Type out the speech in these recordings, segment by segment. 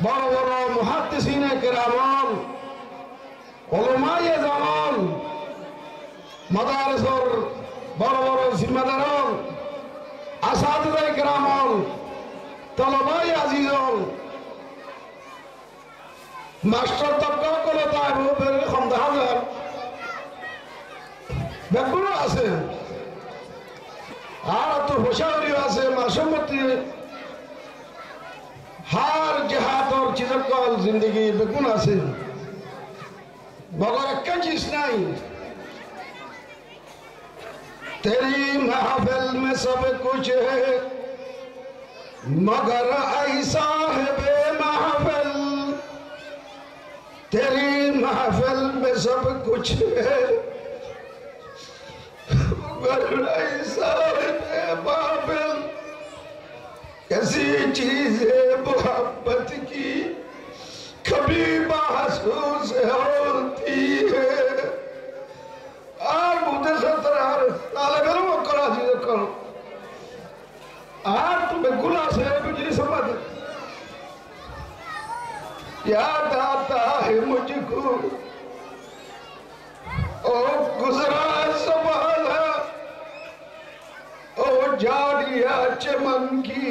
বড় বড় মুহাদ্দিসিনে কেরাম, উলামায়ে জামান, মাদারিসের বড় বড় জিম্মাদার, আসাতিজায়ে কেরাম, তলবায়ে আজিজন, মাস্টার তবকা কলে তাইবের খন্দা হাজার ব্যাগুলো আছে, আর তো হোশাউরিও আছে, মাসুমতি हार जहाद और चिजकल जिंदगी बेगुन आसे मगर एक चीज नहीं, तेरी महफिल में सब कुछ है मगर ऐसा है बेमहफिल, तेरी महफिल में सब कुछ है मगर ऐसा है बेमहफिल। कैसी चीज है मोहब्बत की कभी महसूस होती है। আর মুদে সতরার তালেবের মকরা জি কর আর তুমি গুনাহ से मुझे समझ याद आता है मुझको ओ गुजरा समाला ओ जाड़िया चमन की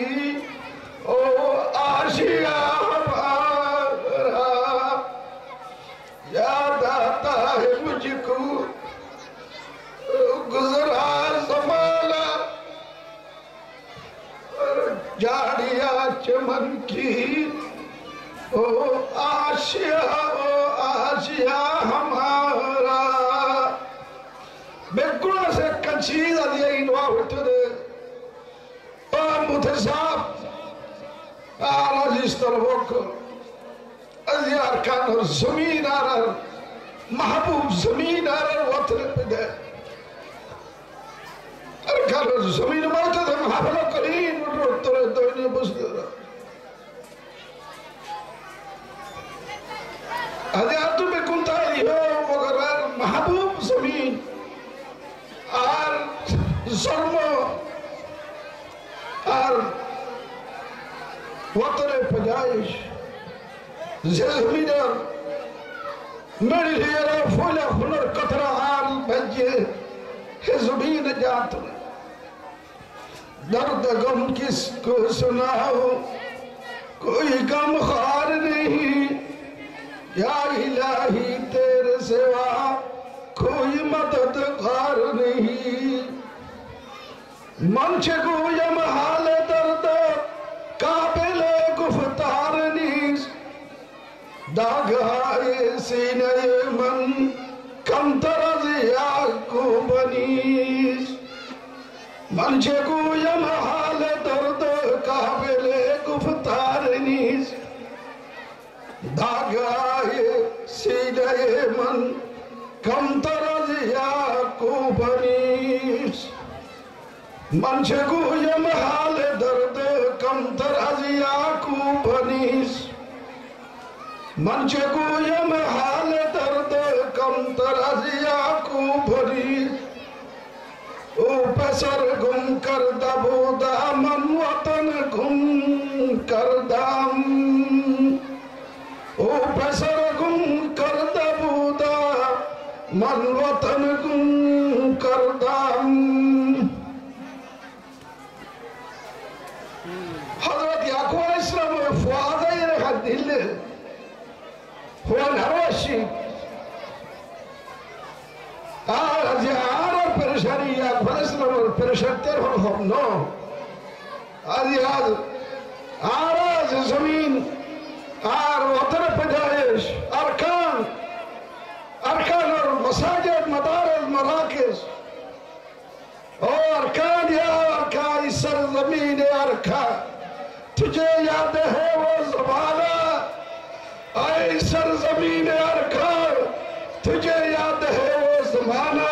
ओ आशिया हमारा, याद आता है मुझको गुजरा ज़माना जाड़िया चमन की ओ आशिया हमारा। बेगुना से कंचीदा दिया इनवा होते दे और मुतसाब आराजिस तरवक अज़ियार खान और ज़मीन आरर महबूब ज़मीन आरर वतन पे दे अरखान और ज़मीन मौत दे महबूब करीन रोतरे दोने बस दे अज़ियार तुम्हें कुंता लियो मगर महबूब ज़मीन আর জন্ম আর ওয়াতনে পজাইশ যে জমিনের मेरी हीरा फूले हुनर कतरा हाल भजे है ज़मीन जात दर्द गम किसको सुनाओ कोई गम खार नहीं, या इलाही तेरे सिवा कोई मददगार नहीं। मंच गोयम हाल दर्द काबिले गुफ्तार नीस, दाग आए सीने मन कमतर को बनीस। मंच गोयम हाल दर्द काबिले गुफ्तार नीस, दाग आए सीने मन कम तरजिया को बनीस। मंशे गुयम हाल दर्द कम तरजिया को बनीस, मंशे गुयम हाल दर्द कम तरजिया को बनीस। ओ पसर गुम कर दबूदा मन वतन गुम कर दाम, ओ पसर गुम कर दबूदा मन वतन गुम कर दाम। हज़रत याकूब अलैहिस्सलाम फुआदे रखा दिल हुआ नरवशी आज यार परेशानी याकूब अलैहिस्सलाम परेशान हो हम नो आज याद आराज ज़मीन आर वतन पजाइश अरकान अरकान और मसाजिद मदारिस मराकिज़ और अरकान या अरकान सरज़मीन अरकान, तुझे याद है वो ज़माना ऐ सरज़मीन अरकान, तुझे याद है वो ज़माना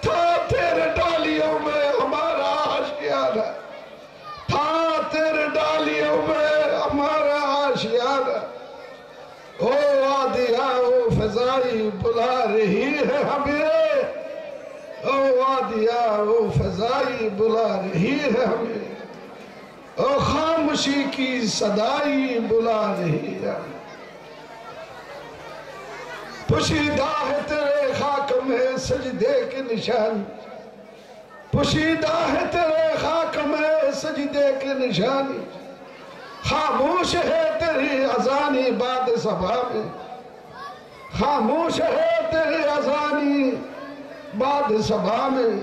था तेरे डालियों में हमारा आशियाना, था तेरे डालियों में हमारा आशियाना। ओ वादिया ओ फजाई बुला रही है हमें, ओ वादिया ओ फजाई बुला रही है हमें, ओ खामोशी की सदाई बुला रही दिया। पोशीदा है तेरे खाक में सजदे के निशान, पोशीदा है तेरे खाक में सजदे के निशानी, खामोश है तेरी अजानी बाद सभा में, खामोश है तेरी अजानी बाद सभा में।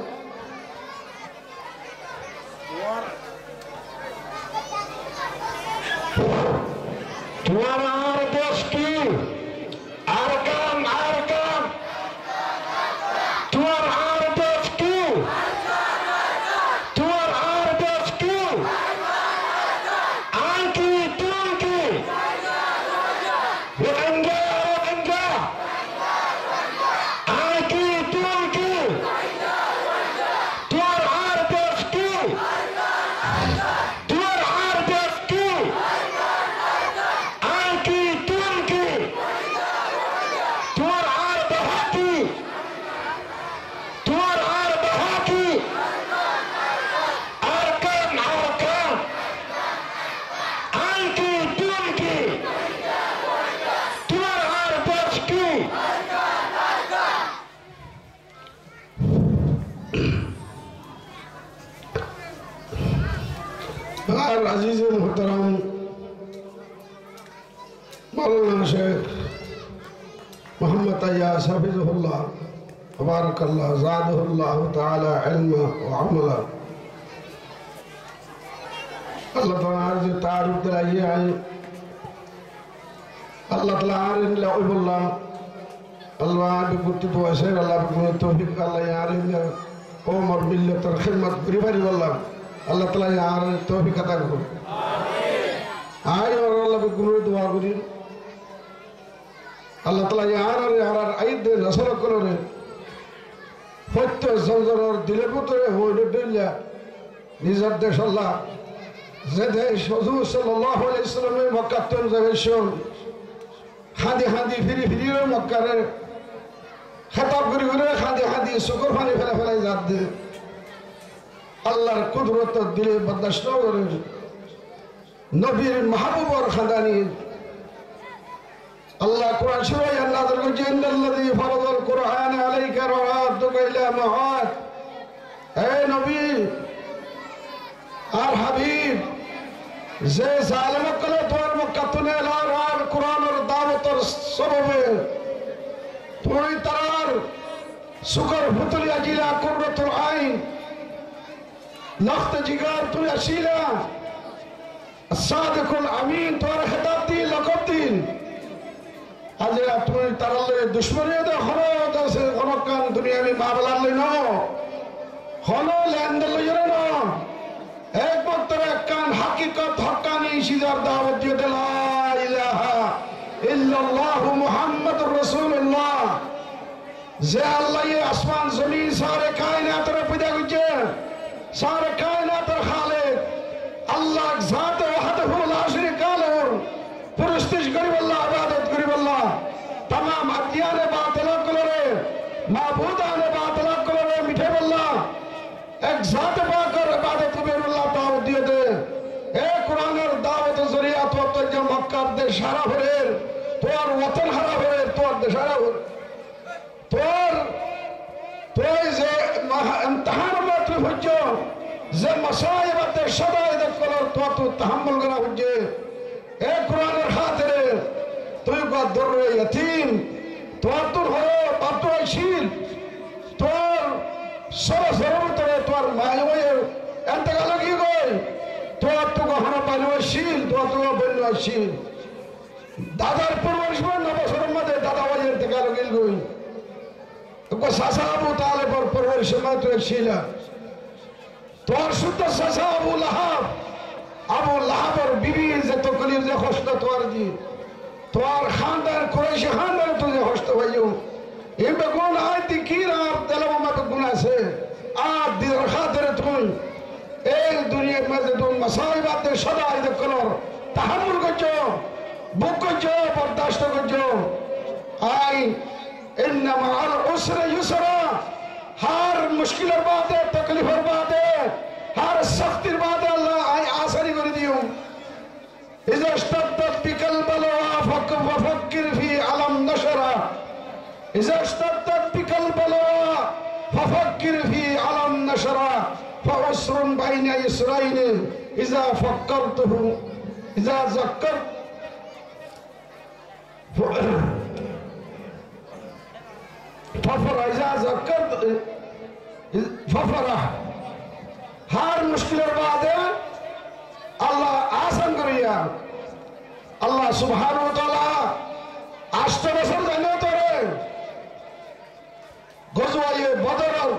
तुम्हारा देश की आरकाम आरकाम, तुम्हारा देश की, तुम्हारा देश की आंकी तुमकी रोहिंग्या रोहिंग्या आंकी तुमकी, तुम्हारा देश की, तुम्हारा देश की आंकी तुमकी, तुम्हारा बहाकी, तुम्हारा बहाकी आरकाम आरकाम आंकी तुमकी, तुम्हारा देश की। अजीज मोहतरम मौलाना शेख मोहम्मद अय्याज हफिज़हुल्लाह तबारकल्लाह ज़ादहुल्लाह ताला इल्मा व अमला। अल्लाह ताला जो तारुफ दिलाइए आए, अल्लाह ताला इल्लाहुल्लाह अल्लाह बिगुत्ती तो ऐसे अल्लाह बिगुत्ती तौफीक अल्लाह यार इंदा उमर मिल्लत और खिदमत बरी वल्लाह अल्लाह ताला यार तौफीक अता करो। आए और अल्लाह बिगुत्ती दुआ करी अल्लाह ताला यार आईद दे नसर करो रे फत्ते जंजर और दिले पुतरे हो डुल्ला निजर देश अल्लाह ज़देश हुजूर सल्लल्लाहु अलैहि वसल्लम मक्का तुम जगेशों खादी खादी फिरी फिरी रे मक्का रे खताब करी रे खादी खादी शुक्र फाने फला फला जात दे अल्लाहर कुदरत दिले बर्दाश्त करे नबीर महबूब और खानदानी अल्लाह कुरान शरीफ नाज़िल को जिन्नल्लज़ी फरज़ल कुरान अलैका रवादुका इला मआद। ए नबी और हबीब जे जालिम कले तोर मक्कतने लार कुरान और दावत और सबबे पूरी तरह शुक्र फुतली अजिला कुर्रतुल आइन लख्त जिगर तुल अशीला सादिकुल अमीन तोर खिताबती लकबतीन आज तुम तरले दुश्मनी दे हनो दसे हनकान दुनिया में मामला लेनो हनो लेंदल लेनो एक वक्त कान हकीकत हक्कानी शिजार दावत दियो ला इलाहा इल्लल्लाह मुहम्मदुर रसूलुल्लाह जे अल्लाह ये आसमान जमीन सारे कायनात रे पैदा किए सारे कायनात रे खालिक अल्लाह जात वहदहु ला शरीका लहु पुरस्तिश करी वल्लाह इबादत करी वल्लाह तमाम अदियान बातिल करे माबूदान बातिल करे मिठे वल्लाह एक जात पाकर इबादत करे वल्लाह दावत दियो दे ए कुरान और दावत जरिया तो जो मक्का दे सारा भरे तोर वतन हरा भरे तोर दे सारा भरे तोर जे इम्तिहान मत हुज्जो जे मसाइब दे शदाइद कलर तो तहम्मुल करा हुज्जे ए कुरान खातिर तुई को दुर यतीम तोर हो बातो शील तोर सर जरूरत रे तोर मायो एंतगाल की गई तोर तो हना पालो शील तोर तो बनो शील दादार परवरिश में नबसर मदे दादा वजर एंतगाल की गई को सासा अबू तालिब और परवरिश में तो शीला तोर शुद्ध सासा अबू लहाब और बीबी इज्जत तो कलीब जे खुशत तोर दी तोर खानदान कुरैशी खानदान तुझे खुशत भइयो इन बगुन आयती कीरा दलवा मत गुना से आप दिल खातिर तुम एक दुनिया में तुम मसाइब आते सदा इद कलर तहम्मुल को बुक को बर्दाश्त को आई इन्ना मअल उसर युसरा हर मुश्किल बात है तकलीफ बात है हर सख्ती बात है अल्लाह आई आसानी कर दियो इज़ा इश्तद्दत बिकल बलवा إذا اشتدت بك البلاء ففكر في على النشرة فعسر بين يسرين إذا فكرته إذا ذكرت إذا ذكرت ففرح هر مشكلة بعد الله آسان كريا الله سبحانه وتعالى আষ্ট বছর জানিয়ে তোরে গজওয়ায়ে বদরের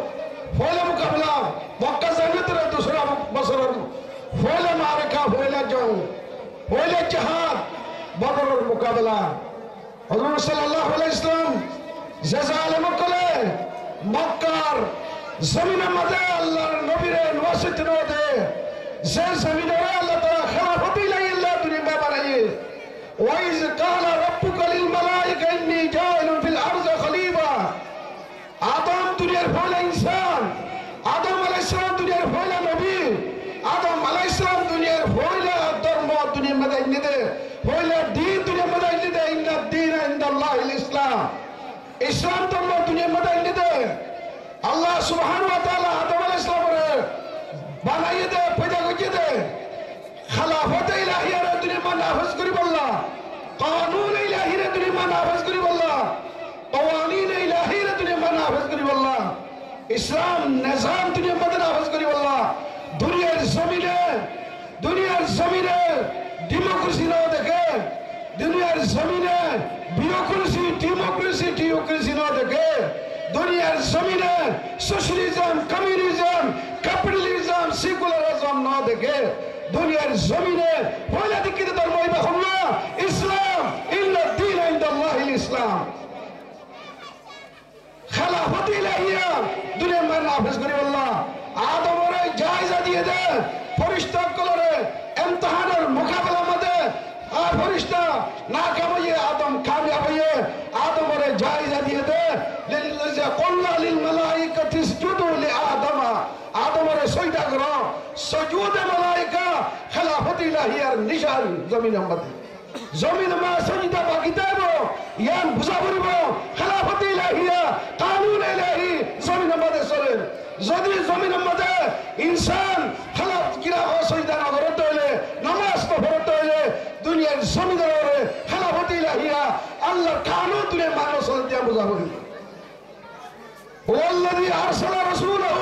পয়লা মোকাবিলা মক্কা জানিয়ে তোরে দুসরা বছরের পয়লা মারকা পয়লা জং পয়লা জিহাদ বদরের মোকাবিলা হযরত সাল্লাল্লাহু আলাইহি ওয়াসাল্লাম যে জালেম করে মক্কার জমিনের মধ্যে আল্লাহর নবীরে নওয়াসিত দে যে জমিনে আল্লাহ তাআলা খেলাফত ইল্লাহ দুনিয়া বানাইয়ে وإذ قال ربك للملائكة إني جاعل في الأرض خليفة آدم দুনিয়ার পয়লা ইনসান আদম আলাইহিস সালাম দুনিয়ার পয়লা নবী আদম আলাইহিস সালাম দুনিয়ার পয়লা ধর্ম দুনিয়ার মধ্যে এনে দে পয়লা দ্বীন দুনিয়ার মধ্যে এনে দে ইন্না দ্বীন ইনদাল্লাহিল ইসলাম ইসলাম ধর্ম দুনিয়ার মধ্যে এনে দে আল্লাহ সুবহানাহু ওয়া তাআলা আদম আলাইহিস সালামের বানাইয়ে দে পয়দা করিয়ে দে خلافت الہیہ رہ دنیا میں نافذ کری باللہ قانون الہی رہ دنیا میں نافذ کری باللہ قوانین الہی رہ دنیا میں نافذ کری باللہ اسلام نظام دنیا میں نافذ کری باللہ دنیا زمین ڈیموکریسی نہ دیکھے دنیا زمین ڈیموکریسی نہ دیکھے دنیا زمین سوشلزم کمیونزم کیپٹلزم سیکولرزم نہ دیکھے দুনিয়ার জমিনে পয়লা দীক্ষিত ধর্ম হইবে হল্লা ইসলাম ইন্না দ্বীন ইনদাল্লাহিল ইসলাম খেলাফত ইলাহিয়া দুনিয়ার মান নাফিজ করি আল্লাহ আদমরে জায়েজা দিয়ে দে ফেরেশতা কলরে ইমতিহানের মোকাবেলা মধ্যে আর ফেরেশতা নাকাম হইয়ে আদম কামিয়াব হইয়ে আদমরে জায়েজা দিয়ে দে লিল্লাযী কুল্লা লিল মালাইকাতি ইসজুদু লি আদম আদমরে সজদা করো সুজুদ মালাইকা খেলাফত ইলাহিয়ার নিশান জমিনের মধ্যে জমিন মা সজদা বাকি দেব ইয়ান বুঝা পড়িব খেলাফত ইলাহিয়া কানুন ইলাহি জমিনের মধ্যে চলে যদি জমিনের মধ্যে ইনসান খেলাফত কিরা সজদা না করতে হইলে নামাজ তো পড়তে হইলে দুনিয়ার জমিনের খেলাফত ইলাহিয়া আল্লাহর কানুন দুনিয়ার মানুষ চলতে বুঝা পড়িব والذي أرسل رسوله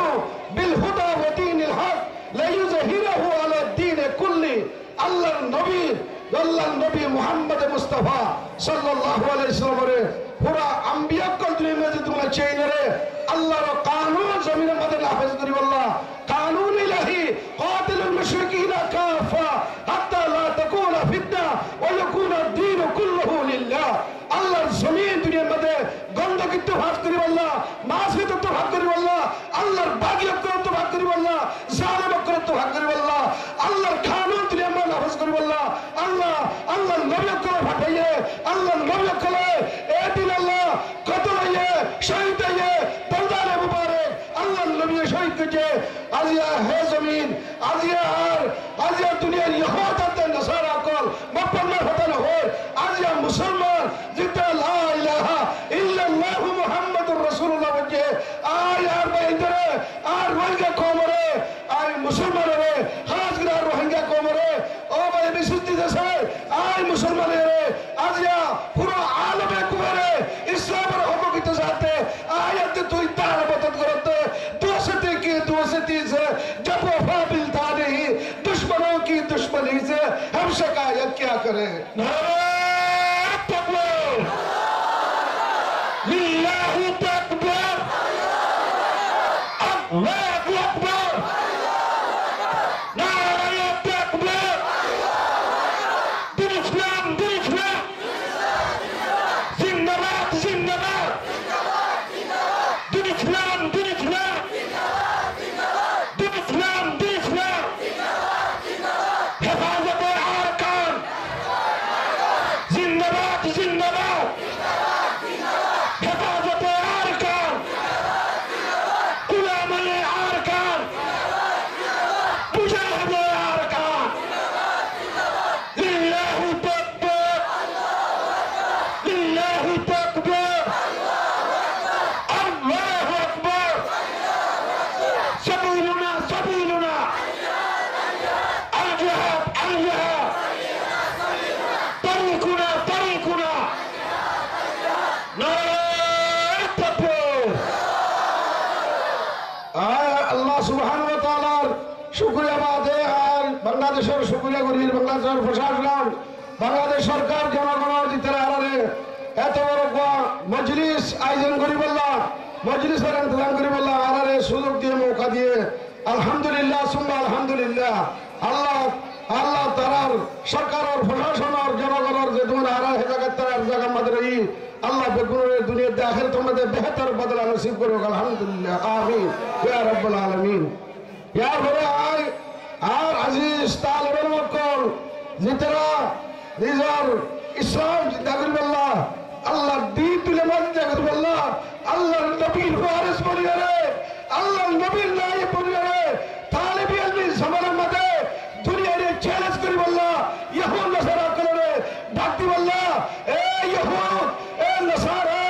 بالهدى ودين الحق ليظهره على الدين كله الله النبي محمد مصطفى صلى الله عليه وسلم পুরা আম্বিয়া কল দুনিয়ার মধ্যে তোমরা চেইনে রে আল্লাহর কানুন জমিনের মধ্যে নাফিজ করি আল্লাহ কানুন ইলাহি কাতিলুল মুশরিকিনা কাফা হাত্তা লা তাকুনা ফিতনা ওয়া ইয়াকুনা ad-দীন কুল্লুহু লিল্লাহ আল্লাহর জমিন দুনিয়ার মধ্যে গন্ডগোল তো ভাগ করি আল্লাহ মাসিত তো ভাগ করি আল্লাহ আল্লাহর বাগিয়ত তো ভাগ করি আল্লাহ জালিম তো ভাগ করি আল্লাহ আল্লাহর কানুন দুনিয়ার মধ্যে নাফিজ করি আল্লাহ আল্লাহ নবী কো পাঠাইয়ে আল্লাহ নবী কো এদিন আল্লাহ কত হইয়ে শহীদ হইয়ে বলদানে মুবারক আল্লাহ নবী শহীদ কে আজিয়া হে জমিন আজিয়া দুনিয়ার ইহুদ নাসারা কল মুপন্না হতে না হয় আজিয়া মুসলমান জিতা লা ইলাহা ইল্লাল্লাহ মুহাম্মাদুর রাসূলুল্লাহ বলে আয় আর বাইন্দরে আর রোহিঙ্গা কমরে আয় মুসলমানরে হাজরা রোহিঙ্গা কমরে ও ভাই বিশুদ্ধি দেশে আয় মুসলমানরে আজিয়া পুরো আলমে কুবরে ইসলামের হককিত যাতে আয়াত তুই তার মদদ করতে दोस्ती से जब वफा मिलता नहीं दुश्मनों की दुश्मनी से हम शिकायत क्या करें नारे तकबीर लिल्लाहि तकबीर अल्लाहु अकबर नारे तकबीर दिन इस्लाम जिंदाबाद जिंदाबाद दिन इस्लाम করি বাংলাদেশের প্রশাসন বাংলাদেশ সরকার জনগণ জিতের আড়ালে এত বড় মজলিস আয়োজন করি বললাম মজলিসের ইন্তজাম করি বললাম আড়ালে সুযোগ দিয়ে মৌকা দিয়ে আলহামদুলিল্লাহ সুম্মা আলহামদুলিল্লাহ আল্লাহ আল্লাহ তারার সরকারের প্রশাসনের জনগণের যে তোমার আড়া হেজাগত তার জায়গা আমাদের এই আল্লাহ বেগুনের দুনিয়াতে আখের তোমাদের বেহতর বদলা নসিব করুক আলহামদুলিল্লাহ আমিন ইয়া রাব্বুল আলামিন ইয়া বড় আয় আর আজিজ তালেবের মক্কল জিতরা নিজর ইসলাম জিন্দা করি বললা আল্লাহ দ্বীন তুলে মজা করি বললা আল্লাহর নবীর ওয়ারিস বলিয়া রে আল্লাহর নবীর নায়ে বলিয়া রে তালেবি আলমি জামানার মধ্যে দুনিয়ার চ্যালেঞ্জ করি বললা ইহুদ নাসারা করে ডাকতি বললা এ ইহুদ এ নাসারা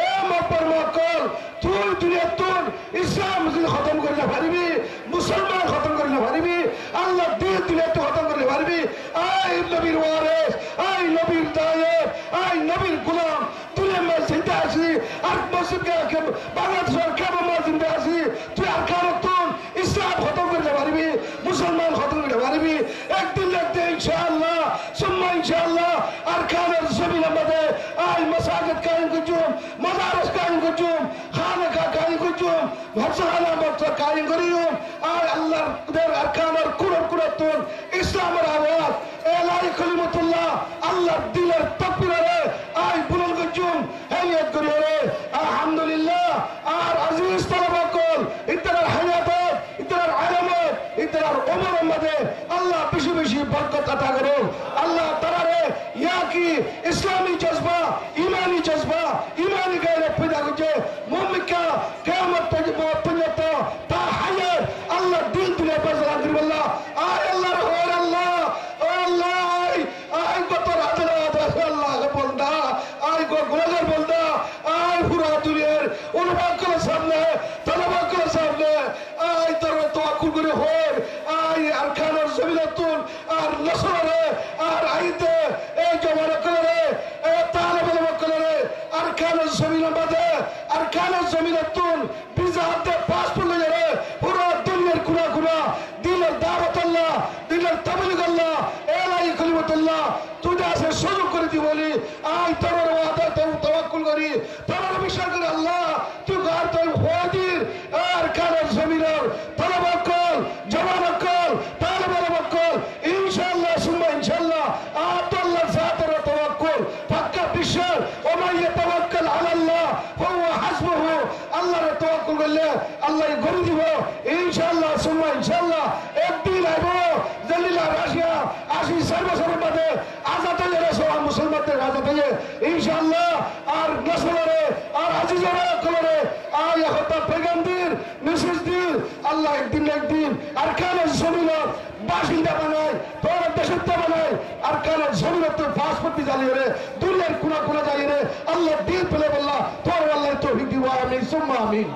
এ মক্কর মক্কল তুই দুনিয়া তুই ইসলাম খতম করলে পারবি মুসলমান খতম করলে পারবি আল্লাহ দ্বীন তুলে তো খতম করলে পারবি আই নবীর ওয়ারিস আই নবীর দায়েব আই নবীর গোলাম তুলে মাঝ জিন্দা আছি আর মসজিদকে বাংলাদেশের কেমন মাঝ জিন্দা আছি তুই আর কারো তুন ইসলাম খতম করলে পারবি মুসলমান খতম করলে পারবি একদিন লাগতে ইনশাআল্লাহ সুম্মা ইনশাআল্লাহ আর কানের জমিন আমাদের আই মাসাজিদ কায়েম করছুম মাদারিস কায়েম করছুম খানকা কায়েম করছুম ভাষাহানা মত কায়েম করিম আর আল্লাহর আরকানের কুরআন কুরআন ইসলামের আওয়াজ এলাই কলিমাতুল্লাহ আল্লাহর দিলের তাকবীরে আই বুলন্দ করছুম হেলিয়ত করিরে আলহামদুলিল্লাহ আর আজিজ তালাবাকুল ইতরার হায়াত ইতরার আলামত ইতরার উমরের মধ্যে আল্লাহ বেশি বেশি বরকত আতা করো আল্লাহ তাআলা ইয়া কি ইসলামী জজবা ইমানি গায়রত পয়দা করছে মুমিনকা কিয়ামত পর্যন্ত তা হায়াত আল্লাহ দিন তুলে ফয়সালা করি আল্লাহ আয় আল্লাহ ওর আল্লাহ আল্লাহ আয় কত রাজনাত আল্লাহ বলদা আয় গো গুনাহগার বলদা আয় পুরা দুনিয়ার উলমাকল সামনে তালাবাকল সামনে আয় তোর তাওয়াক্কুল করে হর আয় আরকানের জমিনাতুন আর নসরে আর আইতে এই জমানা করে এ তালেবের মক্কলে আরকানের জমিনের মধ্যে আরকানের জমিনাতুন বিজাতে পাসপোর্ট লয়ে পুরা দুনিয়ার গুনাহ দিলের দাওয়াত আল্লাহ দিলের তাবলীগ আল্লাহ এলাই কলিমাতুল্লাহ তুই আসে সুযোগ করে দি বলি আই তোর ওয়াদা তাওয়াক্কুল করি তোর বিশ্বাস করে আল্লাহ তুই গার তোর ওয়াদির আর কানের জমিনের তালাবাকল জওয়ানাকল তালেবের মক্কল ইনশাআল্লাহ সুম্মা ইনশাআল্লাহ আল্লাহ জাতের তাওয়াক্কুল পাক্কা বিশ্বাস ও মান ইয়াতাওয়াক্কাল আলাল্লাহ ফাহুয়া হাসবুহু আল্লাহর তাওয়াক্কুল করলে আল্লাহ গড়ি দিব ইনশাআল্লাহ সুম্মা ইনশাআল্লাহ একদিন আইব জলিলা রাশিয়া আসি সর্বসর্ব মধ্যে আজাদ হয়ে রাসূল মুসলমানদের আজাদ হয়ে ইনশাআল্লাহ আর নসরে আর আজিজরে কলরে আয় হতা পেগাম্বর মেসেজ দিন আল্লাহ একদিন আর কানের জমিনের বাসিন্দা বানায় তোর দেশত্ব বানায় আর কানের জমিনের তো পাসপোর্ট জ্বালিয়ে রে দুনিয়ার কোনা জ্বালিয়ে রে আল্লাহ দিন পেলে বললা তোর আল্লাহ তৌফিক দিব আমিন সুম্মা আমিন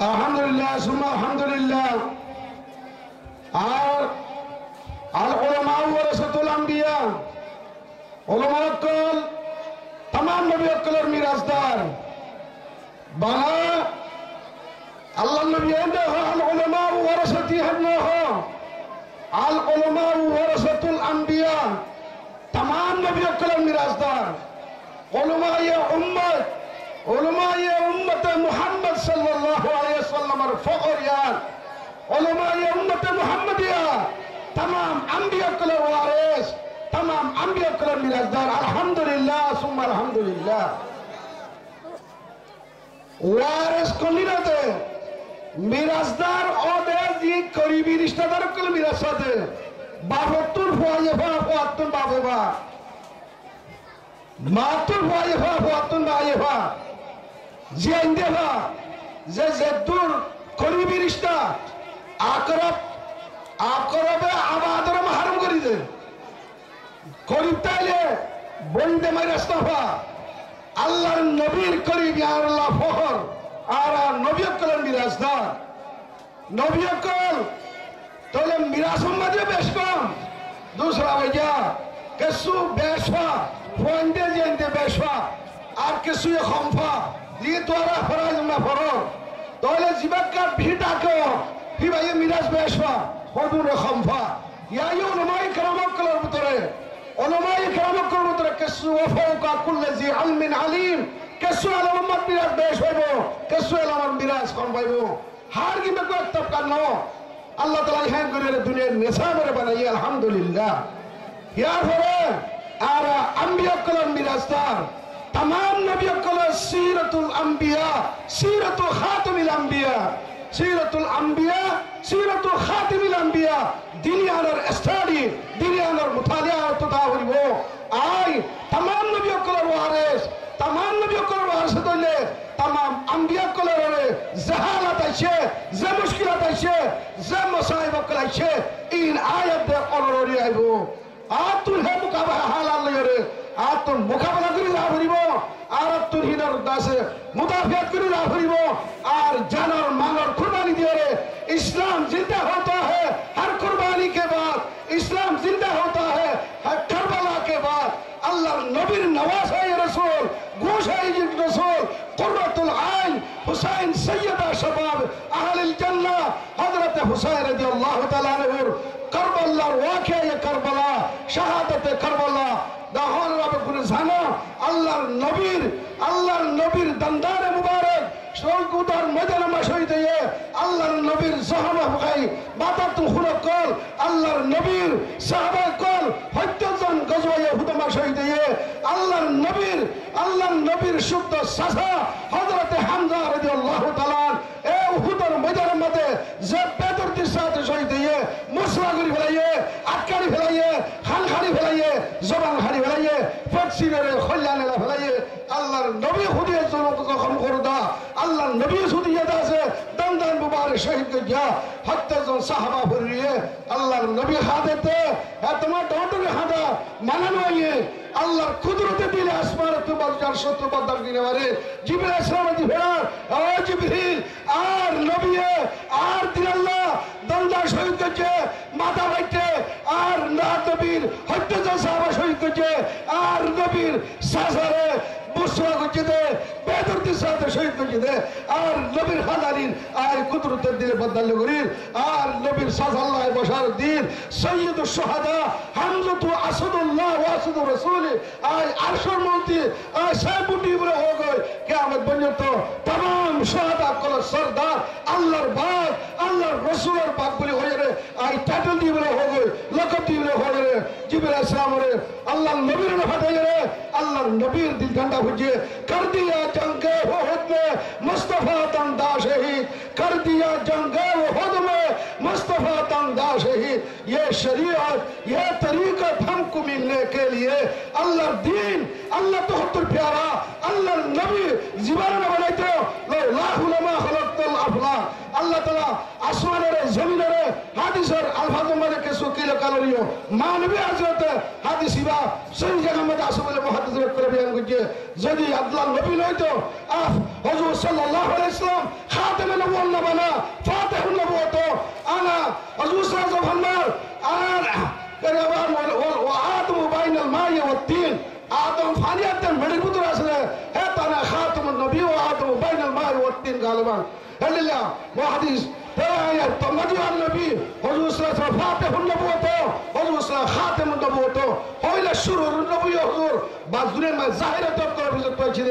আলহামদুলিল্লাহ সুম্মা আলহামদুলিল্লাহ। আর আল উলামা ওয়ারাসাতুল আম্বিয়া, উলামা কল तमाम नबी अक्कलर मिरासदार बना अल्लाह नबी अंदर हो अल उलमा वरसती हन्ना हो अल उलमा वरसतुल अंबिया तमाम नबी अक्कलर मिरासदार उलमा ये उम्मत मुहम्मद सल्लल्लाहु अलैहि वसल्लम और फखर यार उलमा ये उम्मत मुहम्मदिया तमाम अंबिया अक्कलर वारिस तमाम अंबिया कलर मिरासदार अल्हम्दुलिल्लाह सुम्मा अल्हम्दुलिल्लाह। वारिस कलिनाते मिरासदार ओदे दी करीबी रिश्तेदार कल मिरासते बाबतुर फुआयफा फुआतुन बाबेबा मातुर फुआयफा फुआतुन बायफा जे इंदेफा जे जद्दुर करीबी रिश्ता आकरबे आबादर महरम करी दे करीब ताइले बंदे माइरास्ताफा আল্লাহর নবীর করিম ইয়া আল্লাহ ফখর আর নবী আকল মিরাসদার নবী আকল তাহলে মিরাস উম্মতে বেশ কম दूसरा वजह কেসু বেশফা ফন্ডে জেনতে বেশফা আর কেসু খমফা লি তোরা ফরাজ না ফরো তাহলে জিবাক্কা ভিটাকো হি ভাই মিরাস বেশফা হদুর খমফা ইয়া ইউলমাই کرامকলর ভিতরে उलमाए किरामकल ভিতরে কেসু ওয়াফাউকা কুল্লি ইলমিন আলিম কেসু আলম উম্মত মিরাস বেশ হইব কেসু আলম মিরাস কম পাইব হার কি মে কো তব কানো আল্লাহ তাআলা ইহান করে দুনিয়ার নিসাবরে বানাই আলহামদুলিল্লাহ ইয়ার পরে আর আম্বিয়া কলম মিরাসদার तमाम नबी कल सीरतुल अंबिया सीरतुल खातिमिल अंबिया सीरतुल अंबिया सीरतुल खातिमिल अंबिया दुनियार स्टडी दुनियार मुतालिया तथा हरिबो आई तमाम नबी कल वारिस तमाम नबी कल वारिस दले तमाम अंबिया कल रे जहालत आछे जे मुश्किलात आछे जे मसाइब कल आछे इन आयत दे अलररी आइबो आतुल हे मुकाबा हालाल रे आतुल मुकाबला करि जा हरिबो আর তুহিনার দাসে মুদাফিয়াত করে রাখিব আর জানার মানর কুরবানি দিয়ে इस्लाम जिंदा होता है हर कुर्बानी के बाद इस्लाम जिंदा होता है हर करबला के बाद अल्लाह नबीर नवासे रसूल गोशाई रसूल कुर्रतुल आइन हुसैन सैयदा शबाब अहलुल जन्नह हजरत हुसैन रदियल्लाहु ताला अन्हु करबला वाक़िया ये करबला शहादत करबला दाहन रब गुरु जानो अल्लाहर नबीर दंदार मुबारक शौकुदार मैदान में शहीद है अल्लाहर नबीर साहबा भाई बात तुम खुद कल अल्लाहर नबीर साहबा कल हत्याजन गजवाए हुदमा शहीद है अल्लाहर नबीर शुद्ध सासा हजरत हमजा रदियल्लाहु ताला ए उहुदर मैदान में जे बेदर्दी साथ शहीद है मुसला करी फैलाइए अटकारी फैलाइए खान खानी फैलाइए जबान खानी फैलाइए फक्सीरे खल्याने फैलाइए अल्लाहर नबी खुदिए जोनों को खम करदा अल्लाहर नबी खुदिए दासे दंदन मुबारक शहीद के गया हत्ते जो साहबा फरिए अल्लाहर नबी खादेते तुम्हारा डॉक्टर खादा माननो ये अल्लाहर कुदरत दिले आसमान तो बाजार शत्रु बदर गिने वाले जिब्रील अलैहिस्सलाम दी फेरार ओ जिब्रील आर नबी आर दिन अल्लाह दंदा शहीद के माता बैठे आर नबीर हत्ते जो साहबा शहीद के आर नबीर सासरे मुसला को दे बेदर्दी साथ शहीद को दे और नबीर खादारीन आर कुदरत दिले बदल गरीर और नबीर साल्लल्लाहु अलैहि बशारुद्दीन सय्यदुश शुहादा हमजतु असदुल्लाह व असदुर रसूल आय अरशर मोती आय साबुटी बरे हो गए कियामत बन तो तमाम शुहादा को सरदार अल्लाहर बाग अल्लाहर रसूलर बाग बोले हो रे आय टाइटल दी बरे हो गए लकब दी बरे हो रे जिब्रील अलैहिस्सलाम रे अल्लाह नबीर ने फटाए रे अल्लाह नबीर दिल ठंडा हुजे कर दिया जंगे उहद में मुस्तफा तंदा शहीद कर दिया जंगे उहद में मुस्तफा तंदा शहीद ये शरीयत ये तरीका हमको मिलने के लिए अल्लाह दीन अल्लाह तो प्यारा আল্লাহর নবী জীবন বানাইতো লাহুলামা খালাকাল আফলাক আল্লাহ তাআলা আসমানের জমিনের হাদিসের আলফাজের মধ্যে কিছু কিলো ক্যালোরিও মানবী হযরত হাদিসিবা সেই জায়গার মধ্যে আসে বলে মুহাদ্দিস করে বয়ান করছে যদি আল্লাহর নবী নয়তো হুজুর সাল্লাল্লাহু আলাইহি ওয়াসাল্লাম খাতামুন নবুয়্যত বানা ফাতিহুন নবুয়্যত আনা হুজুর সাল্লাল্লাহু আলাইহি ওয়াসাল্লাম وآدم بين الماء والطين آدم فانيات মেডির ভিতরে আসলে হে তানা খাতামুন নবী ও আদম بين الماء والطين গালবান হেলিলা মুহাদ্দিস তাআলা তমাদি নবী হুজুর সাল্লাল্লাহু আলাইহি ওয়াসাল্লাম ফাতিহুন নবুয়্যত হুজুর সাল্লাল্লাহু খাতামুন নবুয়্যত হইলা শুরুর নবী হুজুর বাজুরের মা জাহিরা তক করে বিজত পাইছে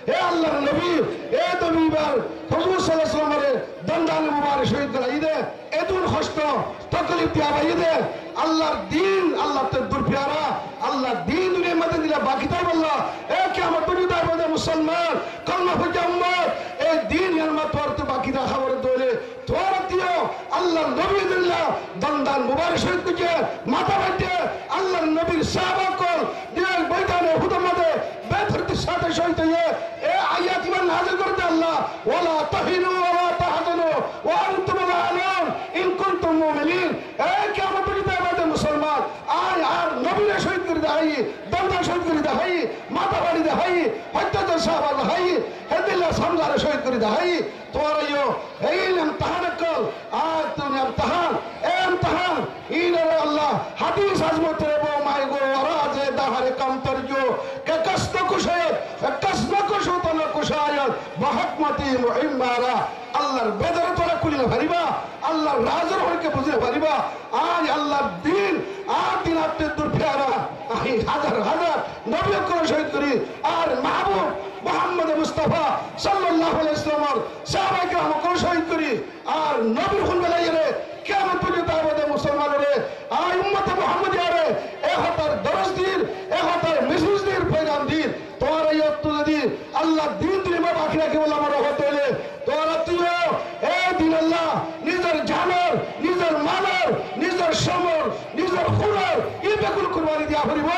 হে আল্লাহর নবী এ নবীবার হুজুর সাল্লাল্লাহু আলাইহি ওয়াসাল্লামের দন্দান মুবারক শহীদ করাই দে এদুন কষ্ট তকলিফ দিয়া ভাই দে আল্লাহর দ্বীন আল্লাহ তে দূর প্যারা আল্লাহ দ্বীন দুনিয়ার মধ্যে দিলা বাকি তাই আল্লাহ এ কিয়ামত পর্যন্ত আমাদের মুসলমান কলমা পড়ে উম্মত এই দ্বীন এর মাতওয়ারতে বাকি দা খবর দইলে তোর দিও আল্লাহর নবী দিল্লাহ দন্দান মুবারক শহীদ করে মাথা বাইতে আল্লাহর নবীর সাহাবা কল দিল বৈতানে হুদা মধ্যে বেথরতি সাথে শহীদ হয়ে এ আয়াত ইমান নাযিল করতে আল্লাহ ওয়ালা তাহিনু ওয়ালা তাহজানু ওয়া আনতুম আ'লাউন ইন কুনতুম মুমিনিন এ কিয়ামত পর্যন্ত আমাদের মুসলমান আয় আর নবীর শহীদ করে দেখাই দন্দান শহীদ করে দেখাই মাথা বাড়ি দেখাই হত্যাচার সাহাবা দেখাই হেদিল্লাহ সামজারে শহীদ করে দেখাই তোর এই ইমতিহান কল আর তুমি ইমতিহান ইনর আল্লাহ হাদিস আজমত রে বো মাই গো রাজে দাহারে কম তরজো কে কষ্ট কুশায়ত কষ্ট কুশতন কুশায়ত বহকমতি মুইমারা আল্লাহর বেদর তোরা কুলি ভারিবা আল্লাহর রাজের হরকে বুঝে ভারিবা আজ আল্লাহর দিন আর দিন আপনি দূর ফেরা আই হাজার হাজার নবী করে শহীদ করি আর মাহবুব মুহাম্মদ মুস্তাফা সাল্লাল্লাহু আলাইহি ওয়াসাল্লাম সাহাবায়ে কেরাম করে শহীদ করি আর নবীর খুন বেলায় রে কিয়ামত পর্যন্ত আমাদের মুসলমানরে আর উম্মতে মুহাম্মদিয়ারে এহতার দরজ দিন এহতার মেসেজ দিন পয়গাম দিন তোমার এই অত্য যদি আল্লাহ দিন দিন মা বাকি রাখে বলে আমার হতে হলে তোমার তুইও এই দিন আল্লাহ নিজের জানের নিজের মানের নিজের সমর নিজের খুনের এই বেকুল কুরবানি দিয়া করিব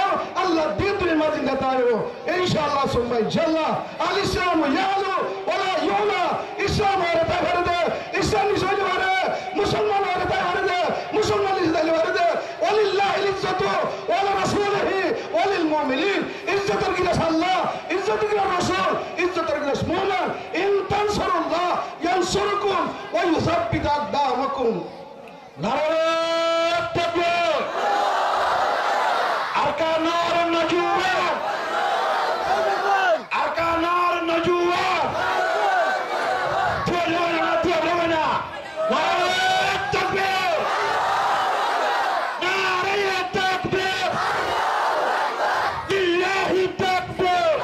আল্লাহ দিন দিন মা জিন্দা তাইব ইনশাআল্লাহ সুম্মা ইনশাআল্লাহ আল ইসলাম ইয়ালু ওয়ালা ইউলা ইসলাম আর তাহরে দে ইসলাম নিশানি মারে মুসলমান আর তাহরে দে মুসলমান নিশানি মারে দে ওয়ালিল্লাহিল ইজ্জাতু ওয়া রাসূলিহি ওয়ালিল মুমিনিন ইজ্জতের কি আল্লাহ ইজ্জতের কি রাসূল ইজ্জতের কি মুমিন ইন তানসুরুল্লাহ ইয়ানসুরকুম ওয়া ইউসাব্বিত আকদামাকুম নারায়ে তাকবীর আরকানুর নজুয়া আরকানুর নজুয়া তুলনা নারায়ে তাকবীর নারায়ে তাকবীর লিল্লাহি তাকবীর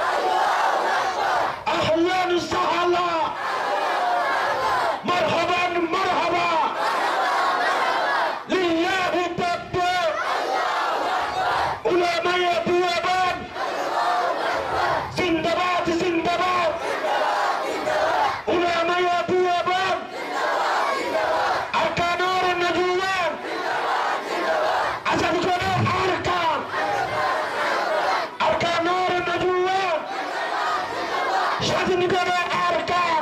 আহলান সাহালা মারহাবান মারহাবা লিল্লাহি তাকবীর উলামায়ে দিওয়ান জিন্দাবাদ জিন্দাবাদ উলামায়ে দিওয়ান আরকানুর নজুয়া আজাদ করে আরকানুর নজুয়া স্বাধীন করে আরকান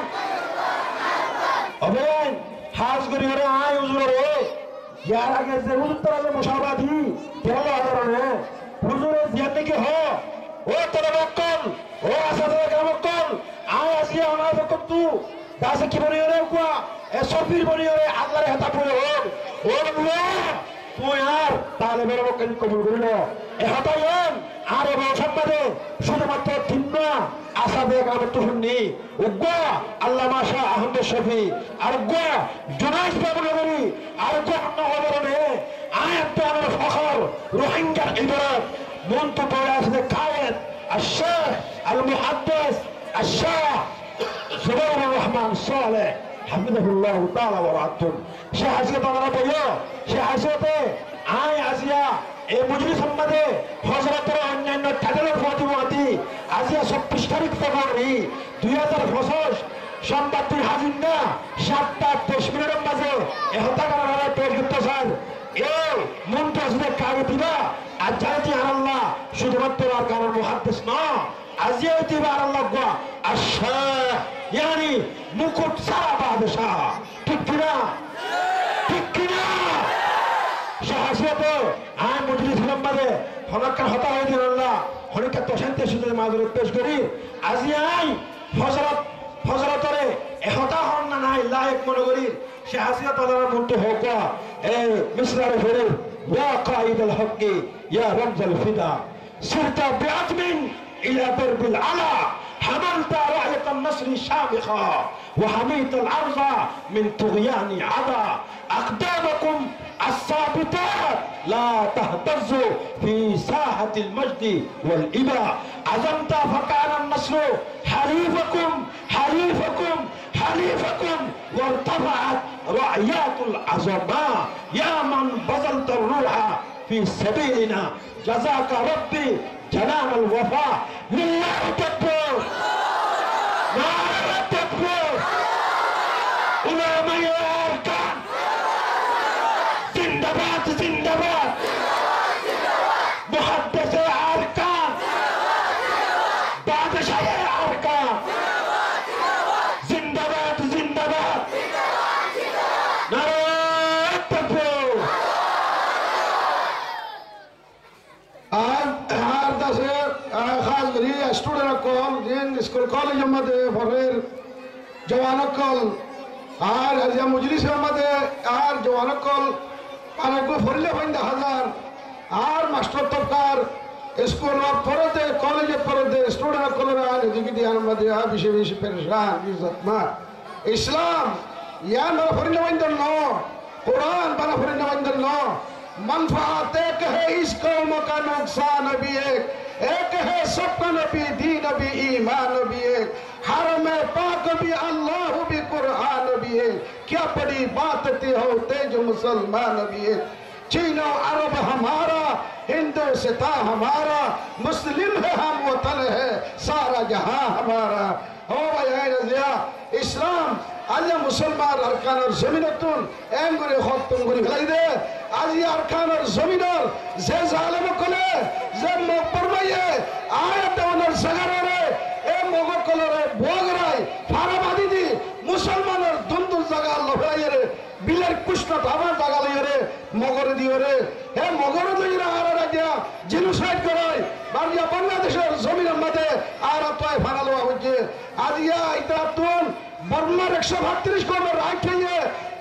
অবেন হাজ করি হরে আয় হুজুর রে ইয়ার আগে যে হুজুর তারা মুশাবাদি কেলা হরনে হুজুরে জিয়ান কি হ ও তোর বকল ও আসাদে গ্রামকল আয় আসিয়া আমার বকতু দাসে কি বনি রে কুয়া এ সফির বনি রে আল্লাহর হাতা পড়ে হোক ও আল্লাহ তুই আর তাহলে মেরে বকল কবুল করিল এ হতায়ন আর এ সম্মানে শুধুমাত্র তিন্ন আসাদে গ্রামত শুননি উগ্গা আল্লামা শাহ আহমদ শফি আর উগ্গা জুনাইস বাবু নগরী আর উগ্গা নগরনে আয়াত আমার ফখর রোহিঙ্গার ইবারত মন্ত্র পড়ে আসলে কায়েদ الشيخ المحدث الشيخ زبير الرحمن صالح حفظه الله تعالى ورعاته شيخ حسية طالنا بيو شيخ حسية আয় আসিয়া এই মজলিস সম্বন্ধে হযরতের অন্যান্য ঠাকুরের প্রতিমতি আসিয়া 26 তারিখ ফেব্রুয়ারি 2025 সোমবার দিন হাজির না 7টা 10 মিনিটের মাঝে এ হত্যাকারীরা পেশ করতে চান এই মন্ত্র আসলে কাগে দিবা আর জাতি আল্লাহ শুধুমাত্র আর কারণ মুহাদ্দিস না আজিয়াতি বারাল্লাহ আশাহ यानी মুকুট সারা বাদশাহ ঠিক কিনা শাহাসিয়াত আই মজলিস নম্বরে হনকার হতা হয়ে দিল্লাহ হনকা তোশান্তে সুদে মাযরুত পেশ করি আজি আই ফজরতরে এহতা হন না নাই লায়েক মনে করি শাহাসিয়াত আল্লাহর মনতে হোক এই মিসরার ফেরে ইয়া কাঈদুল হক ইয়া রমজাল ফিদা সিরতা বিআজমিন ইলা দরবিল আলা حملت راية النصر شامخا وحميت الأرض من طغيان عدا أقدامكم الثابتات لا تهتزوا في ساحة المجد والإباء عزمت فكان النصر حليفكم وارتفعت رعيات العظماء يا من بذلت الروح في سبيلنا جزاك ربي جنان الوفاء لله تكبر نعرة تكبر علماء الأركان زندباد زندباد محدث الأركان بادشاہ الأركان زندباد زندباد نعرة تكبر खास करी स्टूडेंट कॉल जिन स्कूल कॉलेज मध्य फरेर जवान कॉल आर या मुजलिस मध्य आर जवान कॉल आर को फरले बंद हजार आर मास्टर तबकार स्कूल में पढ़ते कॉलेज पढ़ते स्टूडेंट कॉल आर जिगिदी आन मध्य आ विशे विशे परेशान इज्जत मा इस्लाम या ना फरले बंद नो कुरान बना फरले बंद नो मनफात एक है इस कौम का नुकसान भी एक है सबका नबी दीन भी ईमान भी एक हरम पाक भी अल्लाह भी कुरान भी है क्या बड़ी बात हो तेज मुसलमान भी है चीनो अरब हमारा हिंदुस्तान हमारा मुस्लिम है हम वतन है सारा जहां हमारा ओ भाई रजिया इस्लाम আলিয়া মুসলমান আরকানের জমিনতুন এম করে খতম করে ফেলাই দে আজি আরকানের জমিনের যে জালেম কলে যে মকবরমাইয়ে আয়াত ওনার জাগারে এ মগকলরে বগরাই ফারাবাদি দি মুসলমানের দুন্দুল জায়গা লফাইরে বিলের কুষ্ণ ধাবা জায়গা লইরে মগরে দিওরে হে মগরে লইরা আরা দিয়া জিনোসাইড করাই বাড়িয়া বাংলাদেশের জমিনের মধ্যে আরা তোয় ফানালো হচ্ছে আজিয়া ইতাতুন बर्मार 132 कौमेर राइट है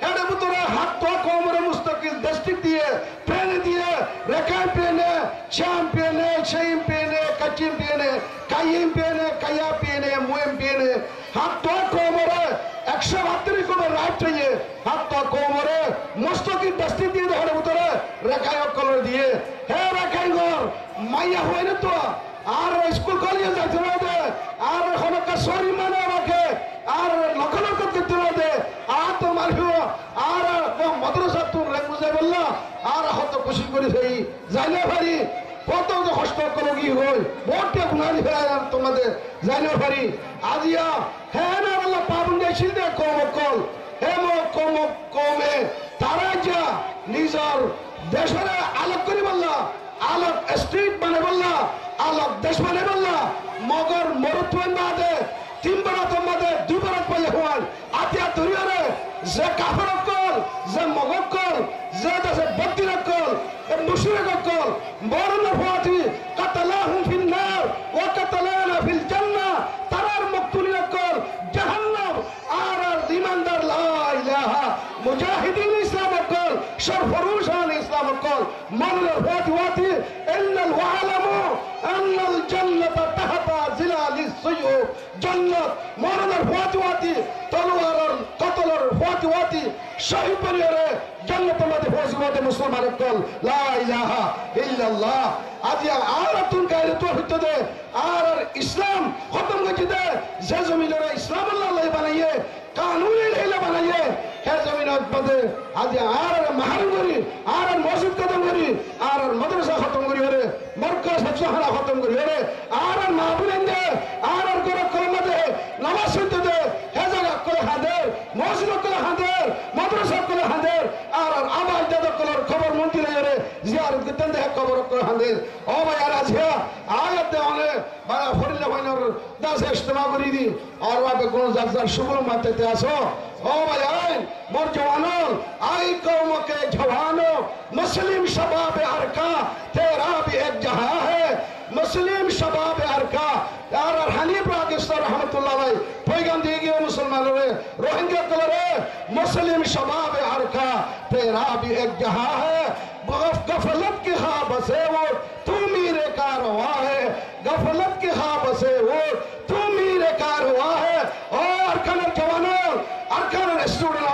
एडे बुतरे हाथ तो कौमरे मुस्तकिल दस्तिक दिए पेने दिए रेकान पेने शाम पेने शेम पेने कचिम पेने कायम पेने कया पेने मुएम पेने हाथ तो कौमरे 132 कौमेर राइट है हाथ तो कौमरे मुस्तकिल दस्तिक दिए एडे बुतरे रेकायो कलर दिए हे रेकाई गोर माया हुए न तो आर स्कूल कॉलेज जाते रहे आर खना का सॉरी माने रखे आर लोकल करते रहे आर तो मारियो आर वो मद्रसा तुम রেঙ্গুজে বললা আর হত খুশি করে সেই জানিয়ে পারি কত যে কষ্ট করগি হই বড়টা গুনাহি হয় তোমাদের জানিয়ে পারি আজিয়া হ্যাঁ না আল্লাহ পাবন দেছিল দে কমকল হে কমে তারা যা নিজের দেশের আলোক করি বললা আলোক স্ট্রিট মানে বললা আলোক দেশ মানে বললা মগর মরুত্বন বাদে তিন বরাত মধ্যে দুই বরাত পাইলে হওয়াল আতিয়া তরিয়ারে যে কাফের কল যে মগর কল যে দেশে বদ্দির কল এ মুশরিক কল মরন ফাতি কাতালাহুম ফিন নার ওয়া কাতালানা ফিল জান্নাহ তারার মকতুলির কল জাহান্নাম আর ঈমানদার লা ইলাহা মুজাহিদিন ইসলাম কল সরফরুশান ইসলাম কল মরন ফাতি ইন্নাল ওয়ালামু আন্নাল জান্নাতা তাহতা জিলালিস সুয়ুব জান্নাত মরনের ফাতিওয়াতি তলোয়ারের কতলের ফাতিওয়াতি শহীদ পরিবারে জান্নাতের মধ্যে ফাতিওয়াতি মুসলমানের কল লা ইলাহা ইল্লাল্লাহ আজি আরাতুন কাইরে তৌহিদ দে আর ইসলাম খতম করে দে যে জমিনের ইসলাম আল্লাহ বানাইয়ে কানুন ইলাহি বানাইয়ে হে জমিনের মধ্যে আজি আর মাহান করি আর মসজিদ খতম করি আর মাদ্রাসা খতম করি রে মরকজ হাফসাখানা খতম করি রে আর মাহফিল দে আর করে কলমা দে নামাজ পড়তে দে হে জায়গা করে হাদের মসজিদ করে হাদের মাদ্রাসা করে হাদের আর আবাই দাদা কলর খবর মন্ত্রী রে জিয়ারত করতে দে খবর করে হাদের ও ভাই আর আজিয়া আয়াত দে অনে বাড়া ফরিলে ভাইনার इज्तेमा करी दी और वहाँ पे कौन ज़र शुगर मारते थे आसो ओ भाई आए मोर जवानों आई कौम के जवानों मुस्लिम शबाब अरका तेरा भी एक जहां है मुस्लिम शबाब अरका यार हनीफ पाकिस्तान रहमतुल्लाह भाई पैगाम दी गई मुसलमानों ने रोहिंग्या कलरे मुस्लिम शबाब अरका तेरा भी एक जहां है गफलत के ख्वाब से वो तू मेरे कारवा है गफलत के ख्वाब से वो तू मेरे कारवा है और कनर जवानों अरकान स्टूडेंट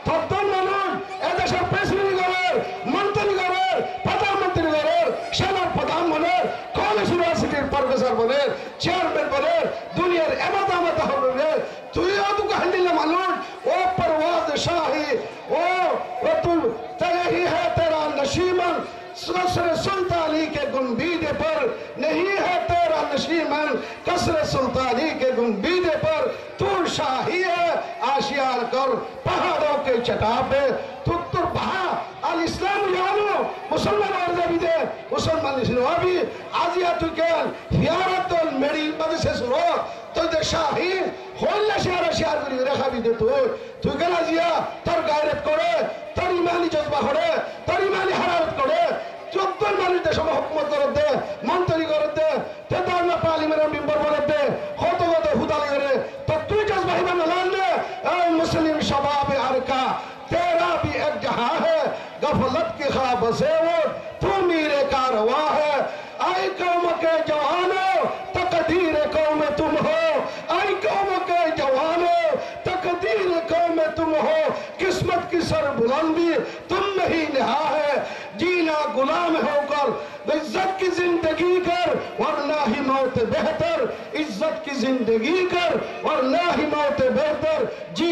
तत्तन মানুষ এদেশের প্রেসিডেন্ট গরের মন্ত্রী গরের প্রধানমন্ত্রী গরের সেনার প্রধান বনের কলেজ ইউনিভার্সিটির প্রফেসর বনের চেয়ারম্যান বনের দুনিয়ার এমাদামত হবে তুইও তো হান্ডিলে মানুষ ও परवाज़ शाही ओ तू तेरी है तेरा नशीमन कसर सुल्तानी के गुंबीदे पर नहीं है तेरा नशीमन कसर सुल्तानी के गुंबीदे पर तू शाही है आशियार कर पहाड़ों के चटा पे तू बहा अल इस्लाम जानो मुसलमान और जबीदे मुसलमान इस्लामी आजिया तू के हियारत और मेरी मदद से सुनो तो दे शाही होल्ला शेयर करी रेखा भी दे तू के आजिया तर गायरत करे तर ईमानी जज्बा करे तर ईमानी हरारत करे चौदह মানুষ দেশ হুকুমত করে দে মন্ত্রী করে দে তেদার না পার্লামেন্টের মেম্বার করে দে কত কত হুদালি করে তো তুই জজ্বা হিবা মিলান দে ए मुस्लिम शबाब अरका तेरा भी एक जहां है गफलत के ख्वाब से वो तू मेरे कारवा है आई कौम के जवानों तकदीर कौम तुम हो आई कौम के जवानों तकदीर कौम तुम हो किस्मत की सर बुलंदी तुम नहीं निहा है जीना गुलाम होकर इज्जत की जिंदगी कर वरना ही मौत बेहतर इज्जत की जिंदगी कर वरना ही मौत बेहतर जी